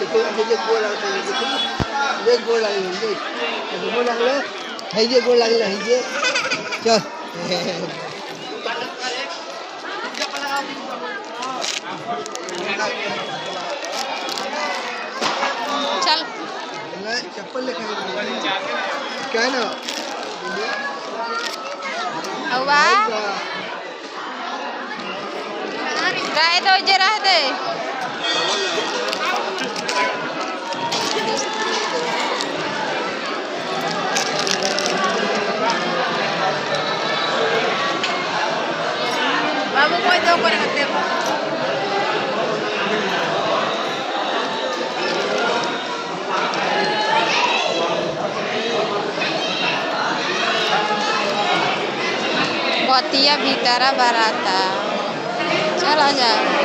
hindi goal lang sa hindi goal lang hindi. Hindi mo lang na. Hindi goal lang na hindi. So. चल चप्पल लेके क्या ना हवा राय तो जे रहते बाबू कोई तो कर सकते हो बतिया भीतरा बराता चला जा